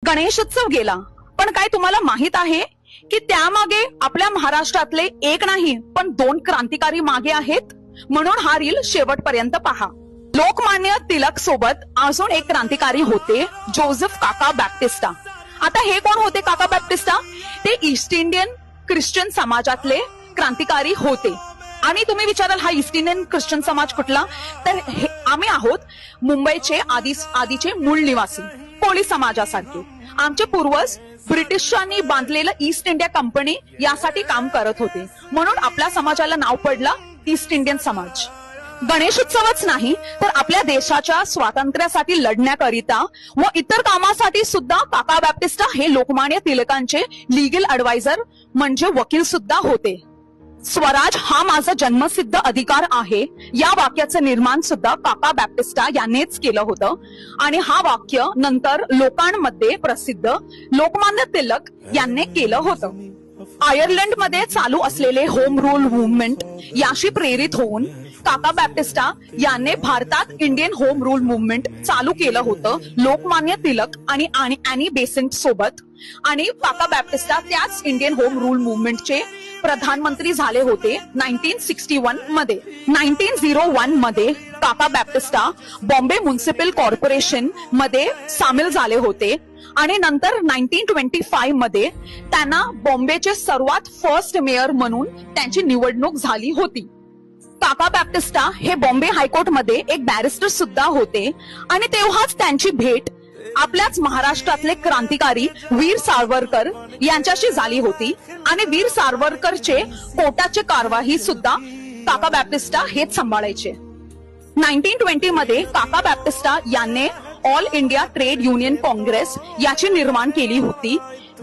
गणेशोत्सव गेला, पण काय तुम्हाला माहित आहे की त्यामागे आपल्या महाराष्ट्रातले एक नाही पण 2 क्रांतिकारी मागे आहेत? म्हणून हा रील शेवटपर्यंत पहा. लोकमान्य टिळक सोबत अजून एक क्रांतिकारी होते, जोसेफ काका बॅप्टिस्टा. आता हे कोण होते काका बॅप्टिस्टा? ते ईस्ट इंडियन ख्रिश्चन समाजातले क्रांतिकारी होते. आणि तुम्ही विचाराल हा ईस्ट इंडियन ख्रिश्चन समाज कुठला? तर आम्ही आहोत मुंबईचे आधीचे मूळ निवासी, कोळी समाजासारखे. आमचे पूर्वज ब्रिटिशांनी बांधलेलं ईस्ट इंडिया कंपनी यासाठी काम करत होते, म्हणून आपल्या समाजाला नाव पडला ईस्ट इंडियन समाज. गणेशोत्सवच नाही तर आपल्या देशाच्या स्वातंत्र्यासाठी लढण्याकरिता व इतर कामासाठी सुद्धा काका बॅप्टिस्टा हे लोकमान्य टिळकांचे लीगल ऍडवायझर म्हणजे वकील सुद्धा होते. स्वराज हा माझा जन्मसिद्ध अधिकार आहे या वाक्याचं निर्माण सुद्धा काका बॅप्टिस्टा यांनीच केलं होतं. आणि हा वाक्य नंतर लोकांमध्ये प्रसिद्ध लोकमान्य टिळक यांनी केलं होतं. आयर्लंडमध्ये चालू असलेले होम रूल मुवमेंट याशी प्रेरित होऊन काका बॅप्टिस्टा यांनी भारतात इंडियन होम रूल मुवमेंट चालू केलं होतं लोकमान्य टिळक आणि अॅनी बेसेंट सोबत. आणि काका बॅप्टिस्टा त्याच इंडियन होम रूल मुवमेंटचे प्रधानमंत्री झाले होते 1961 मध्ये. 1901 मध्ये काका बॅप्टिस्टा बॉम्बे म्युनिसिपल कॉर्पोरेशन मध्ये सामील झाले होते आणि नंतर 1925 मध्ये त्यांना बॉम्बेचे सर्वात फर्स्ट मेयर म्हणून त्यांची निवडणूक झाली होती. काका बॅप्टिस्टा हे बॉम्बे हायकोर्टमध्ये एक बॅरिस्टर सुद्धा होते आणि तेव्हाच त्यांची भेट आपल्याच महाराष्ट्रातले क्रांतिकारी वीर सावरकर यांच्याशी झाली होती. आणि वीर सावरकरचे कोर्टाचे कारवाई सुद्धा काका बॅप्टिस्टा हेच सांभाळायचे. 1920 मध्ये काका बॅप्टिस्टा यांनी all India trade union Congress याची निर्माण केली होती,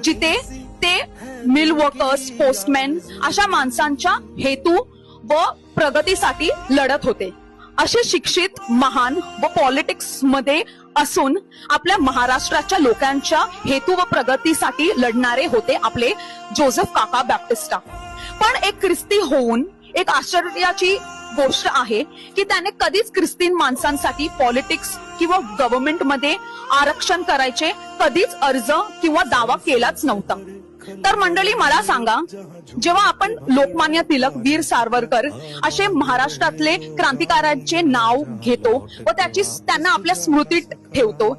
जिथे ते मिल वर्कर्स, पोस्टमॅन अशा माणसांच्या हेतू व प्रगतीसाठी लढत होते. असे शिक्षित, महान व पॉलिटिक्स मध्ये असून आपल्या महाराष्ट्राच्या लोकांच्या हेतू व प्रगतीसाठी लढणारे होते आपले जोसेफ काका बॅप्टिस्टा. पण एक ख्रिस्ती होऊन एक आश्चर्याची गोष्ट आहे की त्याने कधीच ख्रिस्तीन माणसांसाठी पॉलिटिक्स किंवा गव्हर्नमेंट मध्ये आरक्षण करायचे कधीच अर्ज किंवा दावा केलाच नव्हता. तर मंडळी मला सांगा, जेव्हा आपण लोकमान्य टिळक, वीर सावरकर असे महाराष्ट्रातले क्रांतिकारांचे नाव घेतो व त्यांना आपल्या स्मृतीत ठेवतो,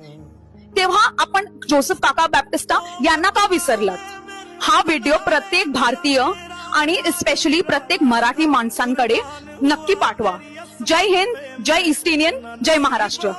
तेव्हा आपण जोसेफ काका बॅप्टिस्टा यांना का विसरलात? हा व्हिडिओ प्रत्येक भारतीय आणि स्पेशली प्रत्येक मराठी माणसांकडे नक्की पाठवा. जय हिंद, जय ईस्ट इंडियन, जय महाराष्ट्र.